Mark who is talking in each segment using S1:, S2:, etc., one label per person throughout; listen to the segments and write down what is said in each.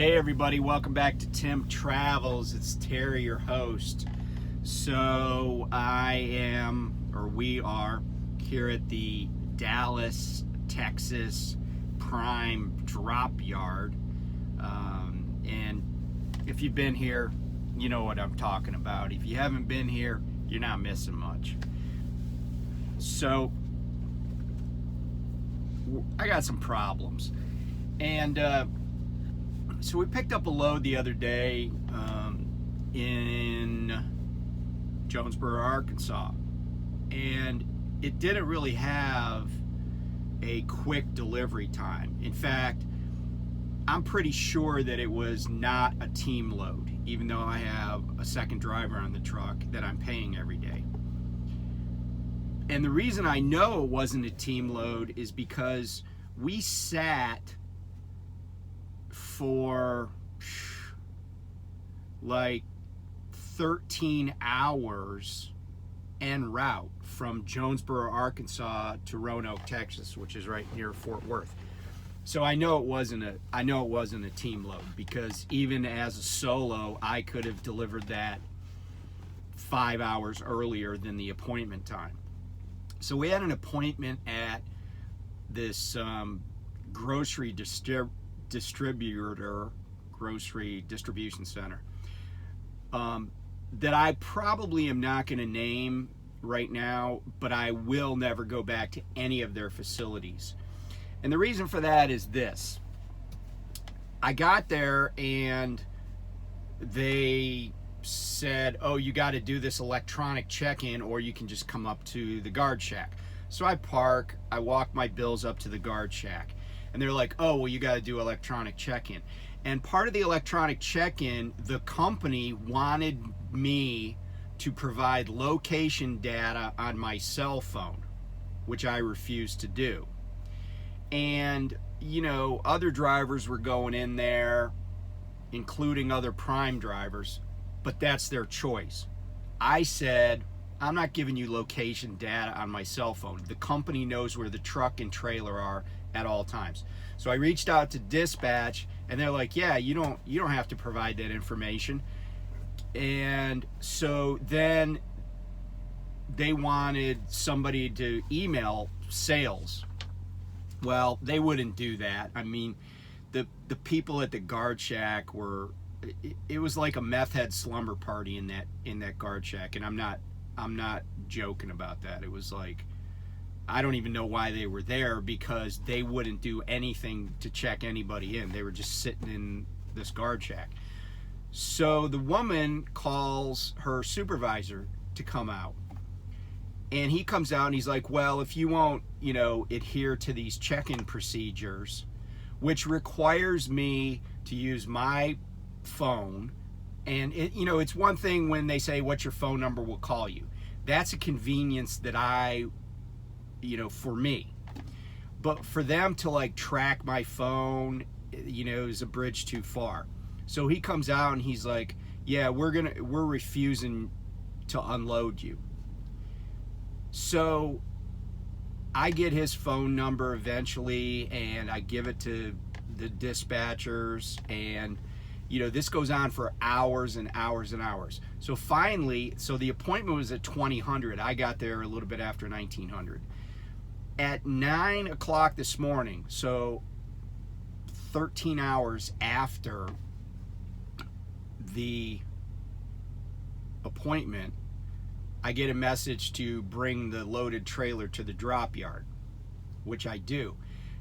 S1: Hey everybody, welcome back to Tim Travels. It's Terry, your host. So we are here at the Dallas, Texas Prime Drop Yard. And if you've been here, you know what I'm talking about. If you haven't been here, you're not missing much. So I got some problems. And so we picked up a load the other day in Jonesboro, Arkansas, and it didn't really have a quick delivery time. In fact, I'm pretty sure that it was not a team load, even though I have a second driver on the truck that I'm paying every day. And the reason I know it wasn't a team load is because we sat for like 13 hours en route from Jonesboro, Arkansas to Roanoke, Texas, which is right near Fort Worth. So I know it wasn't a team load, because even as a solo, I could have delivered that 5 hours earlier than the appointment time. So we had an appointment at this grocery distribution center that I probably am not going to name right now, but I will never go back to any of their facilities. And the reason for that is this. I got there and they said, oh, you got to do this electronic check-in, or you can just come up to the guard shack. So I park, I walk my bills up to the guard shack, and they're like, oh, well, you got to do electronic check-in. And part of the electronic check-in, the company wanted me to provide location data on my cell phone, which I refused to do. And, you know, other drivers were going in there, including other Prime drivers, but that's their choice. I said, I'm not giving you location data on my cell phone. The company knows where the truck and trailer are at all times. So I reached out to dispatch, and they're like, yeah, you don't have to provide that information. And so then they wanted somebody to email sales. Well, they wouldn't do that. I mean, the people at the guard shack were, it was like a meth head slumber party in that guard shack, and I'm not joking about that. It was like, I don't even know why they were there, because they wouldn't do anything to check anybody in. They were just sitting in this guard shack. So the woman calls her supervisor to come out. And he comes out and he's like, well, if you won't, adhere to these check-in procedures, which requires me to use my phone, and it's one thing when they say, what's your phone number, we'll call you. That's a convenience that for me. But for them to like track my phone, is a bridge too far. So he comes out and he's like, yeah, we're refusing to unload you. So I get his phone number eventually, and I give it to the dispatchers, and this goes on for hours and hours and hours. So finally, the appointment was at 2000. I got there a little bit after 1900. At 9 o'clock this morning, so 13 hours after the appointment, I get a message to bring the loaded trailer to the drop yard, which I do.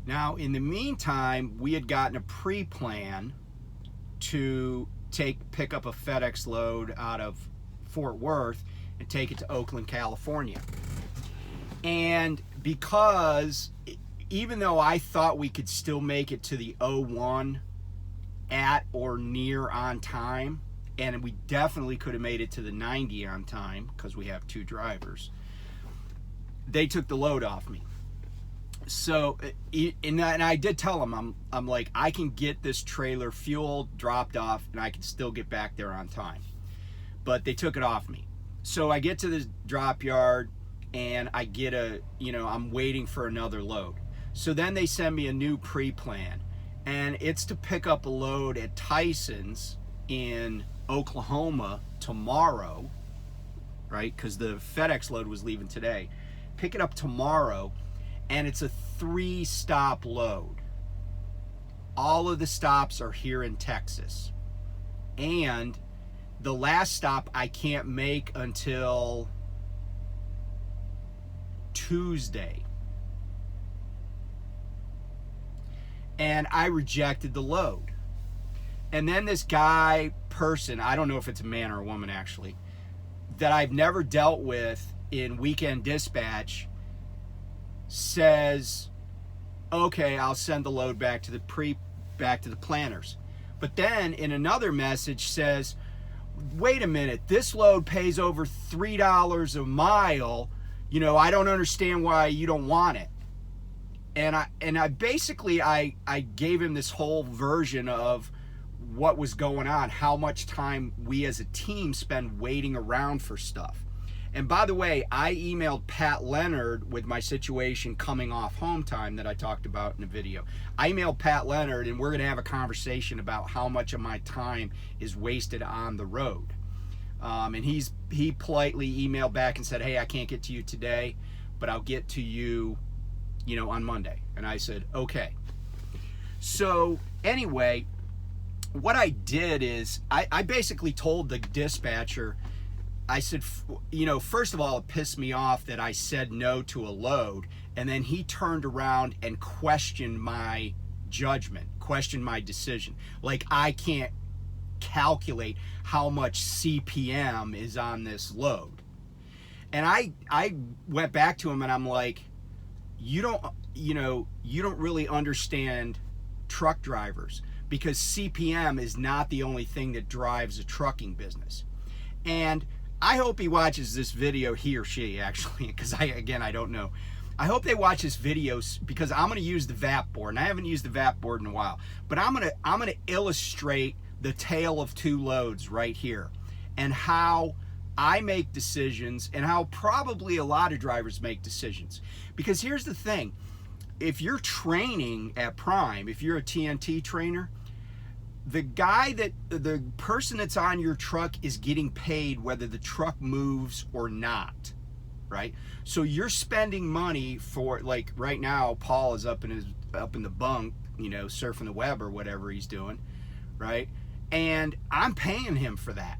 S1: Now, in the meantime, we had gotten a pre-plan to pick up a FedEx load out of Fort Worth and take it to Oakland, California. And because even though I thought we could still make it to the 01 at or near on time, and we definitely could have made it to the 90 on time because we have two drivers, they took the load off me. So, and I did tell them, I'm like, I can get this trailer fueled, dropped off, and I can still get back there on time. But they took it off me. So I get to the drop yard, and I get I'm waiting for another load. So then they send me a new pre-plan, and it's to pick up a load at Tyson's in Oklahoma tomorrow, right? Because the FedEx load was leaving today. Pick it up tomorrow, and it's a 3-stop load. All of the stops are here in Texas, and the last stop I can't make until Tuesday. And I rejected the load. And then this person, I don't know if it's a man or a woman actually, that I've never dealt with in weekend dispatch, says, okay, I'll send the load back to the planners. But then in another message says, wait a minute, this load pays over $3 a mile. I don't understand why you don't want it. And I basically gave him this whole version of what was going on, how much time we as a team spend waiting around for stuff. And by the way, I emailed Pat Leonard with my situation coming off home time that I talked about in the video. I emailed Pat Leonard, and we're going to have a conversation about how much of my time is wasted on the road. And he politely emailed back and said, hey, I can't get to you today, but I'll get to you, on Monday. And I said, okay. So anyway, what I did is I basically told the dispatcher, I said, first of all, it pissed me off that I said no to a load, and then he turned around and questioned my judgment, questioned my decision. Like, I can't calculate how much CPM is on this load. And I went back to him and I'm like, you don't really understand truck drivers, because CPM is not the only thing that drives a trucking business. And I hope he watches this video, he or she actually, because I don't know. I hope they watch this video, because I'm going to use the VAP board, and I haven't used the VAP board in a while. But I'm going to illustrate the tale of two loads right here, and how I make decisions, and how probably a lot of drivers make decisions. Because here's the thing, if you're training at Prime, if you're a TNT trainer, the person that's on your truck is getting paid whether the truck moves or not, right? So you're spending money for, like right now, Paul is up in the bunk, surfing the web or whatever he's doing, right? And I'm paying him for that.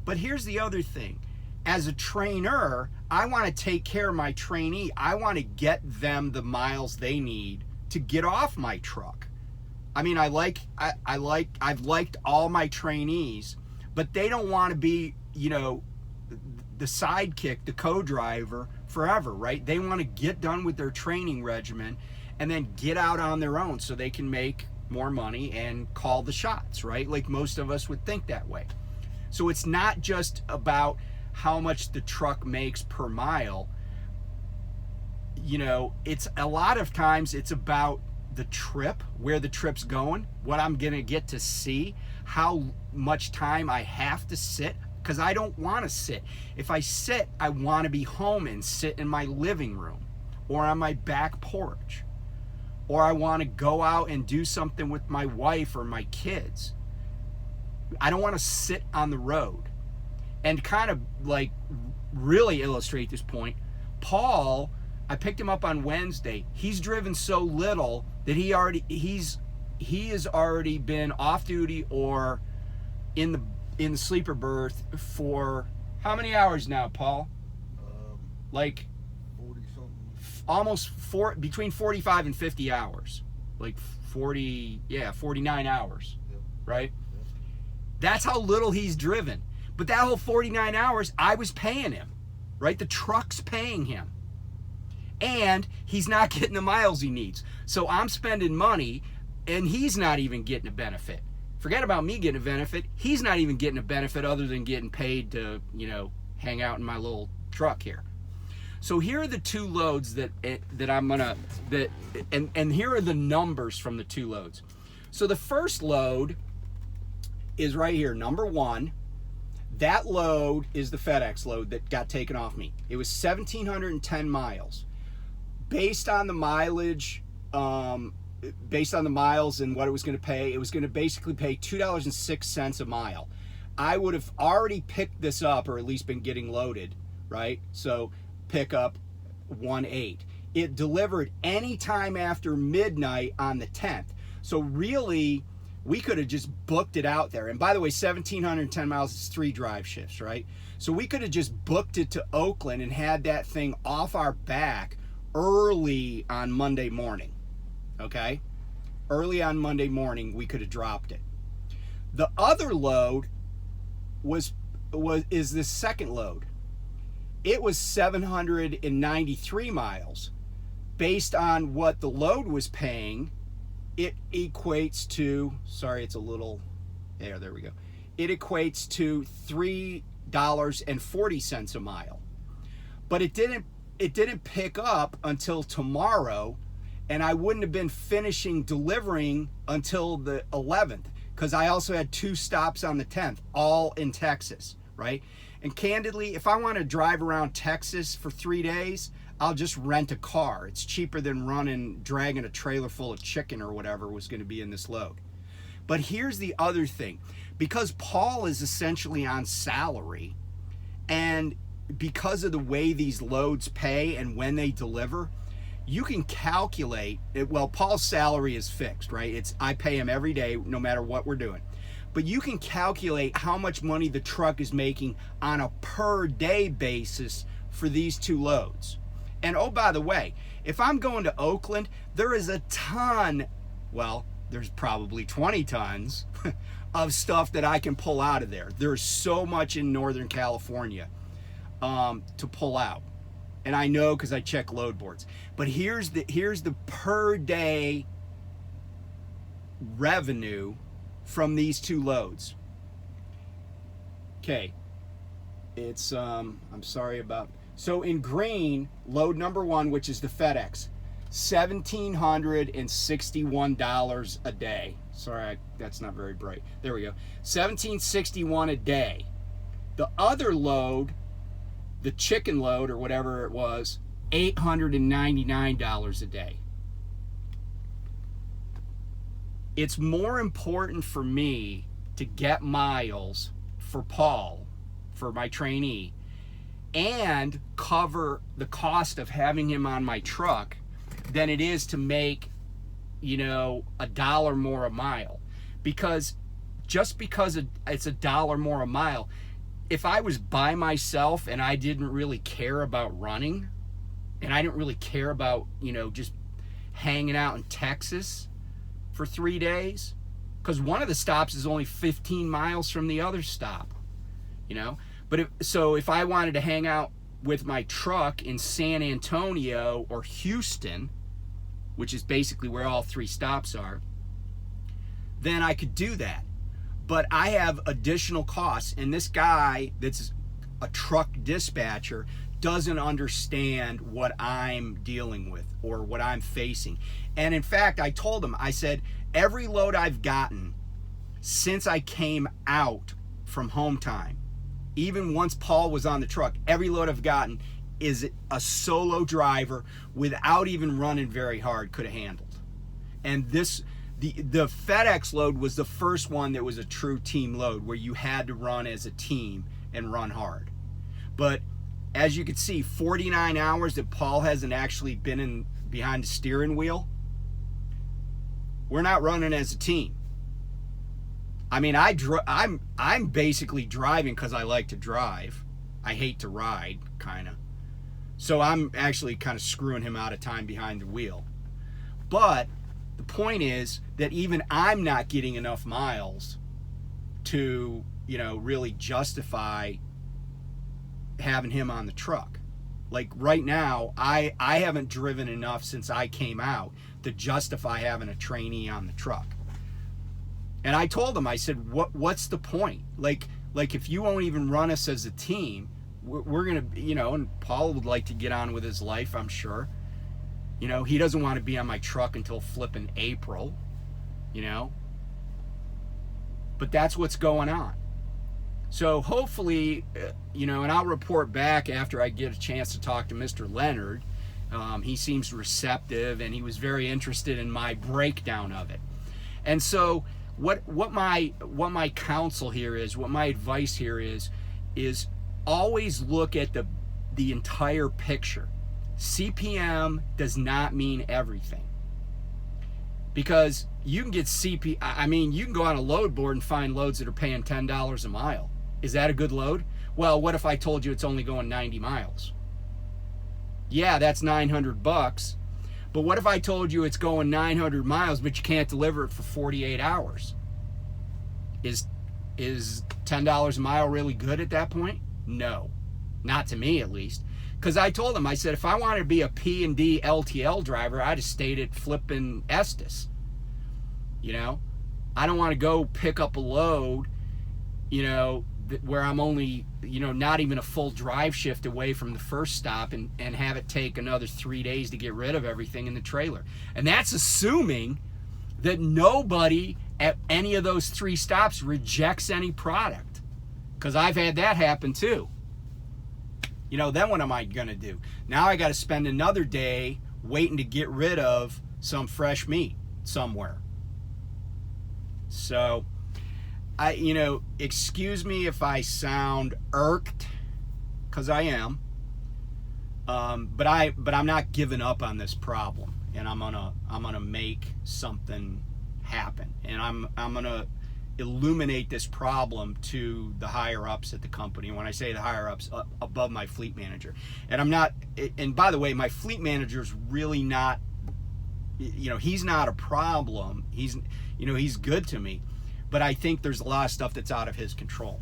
S1: But here's the other thing. As a trainer, I want to take care of my trainee. I want to get them the miles they need to get off my truck. I mean, I've liked all my trainees, but they don't want to be, the sidekick, the co-driver forever, right? They want to get done with their training regimen and then get out on their own so they can make more money and call the shots, right? Like most of us would think that way. So it's not just about how much the truck makes per mile. It's a lot of times it's about the trip, where the trip's going, what I'm gonna get to see, how much time I have to sit, because I don't want to sit. If I sit, I want to be home and sit in my living room or on my back porch, or I want to go out and do something with my wife or my kids. I don't want to sit on the road. And kind of like really illustrate this point, Paul, I picked him up on Wednesday. He's driven so little that he has already been off duty or in the sleeper berth for how many hours now, Paul? Like
S2: 40 something.
S1: Almost between 45 and 50 hours. Like 49 hours.
S2: Yep.
S1: Right?
S2: Yep.
S1: That's how little he's driven. But that whole 49 hours, I was paying him, right? The truck's paying him. And he's not getting the miles he needs. So I'm spending money, and he's not even getting a benefit. Forget about me getting a benefit. He's not even getting a benefit other than getting paid to, hang out in my little truck here. So here are the two loads that I'm gonna, and here are the numbers from the two loads. So the first load is right here, number 1. That load is the FedEx load that got taken off me. It was 1,710 miles. Based on the mileage based on the miles and what it was going to pay, it was going to basically pay $2.06 a mile. I would have already picked this up, or at least been getting loaded, right? So pick up 1/8. It delivered anytime after midnight on the 10th. So really, we could have just booked it out there. And by the way, 1,710 miles is 3 drive shifts, right? So we could have just booked it to Oakland and had that thing off our back early on Monday morning, okay? Early on Monday morning, we could have dropped it. The other load is this second load. It was 793 miles. Based on what the load was paying, it equates to, sorry, it's a little, there we go. It equates to $3.40 a mile. But it didn't pick up until tomorrow, and I wouldn't have been finishing delivering until the 11th, because I also had 2 stops on the 10th, all in Texas, right? And candidly, if I want to drive around Texas for 3 days, I'll just rent a car. It's cheaper than dragging a trailer full of chicken or whatever was going to be in this load. But here's the other thing. Because Paul is essentially on salary, and because of the way these loads pay and when they deliver, you can calculate it. Well, Paul's salary is fixed, right? I pay him every day, no matter what we're doing. But you can calculate how much money the truck is making on a per day basis for these 2 loads. And oh, by the way, if I'm going to Oakland, there is a ton, well, there's probably 20 tons of stuff that I can pull out of there. There's so much in Northern California to pull out. And I know because I check load boards. But here's the per day revenue from these 2 loads. Okay. It's, I'm sorry about, so in green, load number 1, which is the FedEx, $1,761 a day. Sorry, that's not very bright. There we go. $1,761 a day. The other load, the chicken load or whatever it was, $899 a day. It's more important for me to get miles for Paul, for my trainee, and cover the cost of having him on my truck than it is to make, $1 more a mile. Because just because it's $1 more a mile, if I was by myself and I didn't really care about running, and I didn't really care about, just hanging out in Texas for 3 days, because one of the stops is only 15 miles from the other stop, But if I wanted to hang out with my truck in San Antonio or Houston, which is basically where all 3 stops are, then I could do that. But I have additional costs, and this guy that's a truck dispatcher doesn't understand what I'm dealing with or what I'm facing. And in fact, I told him, I said, every load I've gotten since I came out from home time, even once Paul was on the truck, every load I've gotten is a solo driver without even running very hard could have handled. And the FedEx load was the first one that was a true team load where you had to run as a team and run hard. But as you can see, 49 hours that Paul hasn't actually been behind the steering wheel, we're not running as a team. I mean, I'm basically driving because I like to drive. I hate to ride, kind of. So I'm actually kind of screwing him out of time behind the wheel. But the point is that even I'm not getting enough miles to, really justify having him on the truck. Like right now, I haven't driven enough since I came out to justify having a trainee on the truck. And I told him, I said, what's the point? Like if you won't even run us as a team, we're going to, and Paul would like to get on with his life, I'm sure. He doesn't want to be on my truck until flipping April, But that's what's going on. So hopefully, and I'll report back after I get a chance to talk to Mr. Leonard He seems receptive, and he was very interested in my breakdown of it. And so what my counsel here is, what my advice here is always look at the entire picture. CPM does not mean everything. Because you can get you can go on a load board and find loads that are paying $10 a mile. Is that a good load? Well, what if I told you it's only going 90 miles? Yeah, that's $900. But what if I told you it's going 900 miles, but you can't deliver it for 48 hours? Is $10 a mile really good at that point? No, not to me at least. Because I told him, I said, if I wanted to be a P&D LTL driver, I'd have stayed at flipping Estes. You know, I don't want to go pick up a load, you know, where I'm only, you know, not even a full drive shift away from the first stop and have it take another 3 days to get rid of everything in the trailer. And that's assuming that nobody at any of those 3 stops rejects any product. Because I've had that happen too. You know, then what am I going to do? Now I got to spend another day waiting to get rid of some fresh meat somewhere. So, you know, excuse me if I sound irked, because I am. But I'm not giving up on this problem, and I'm gonna make something happen, and I'm gonna illuminate this problem to the higher ups at the company. And when I say the higher ups, above my fleet manager. And I'm not, and by the way, my fleet manager is really not, you know, he's not a problem. He's, you know, he's good to me, but I think there's a lot of stuff that's out of his control.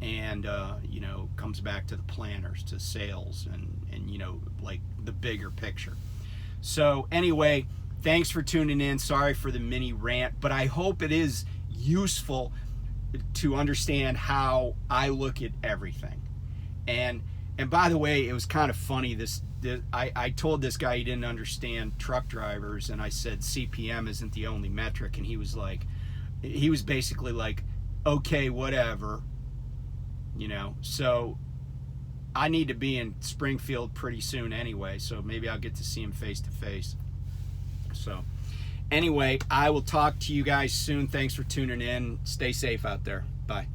S1: And, you know, comes back to the planners, to sales, and, you know, like the bigger picture. So anyway, thanks for tuning in. Sorry for the mini rant, but I hope it is useful to understand how I look at everything. And by the way, it was kind of funny, I told this guy he didn't understand truck drivers, and I said CPM isn't the only metric, and he was basically like, okay, whatever, you know. So I need to be in Springfield pretty soon anyway, so maybe I'll get to see him face to face. So anyway, I will talk to you guys soon. Thanks for tuning in. Stay safe out there. Bye.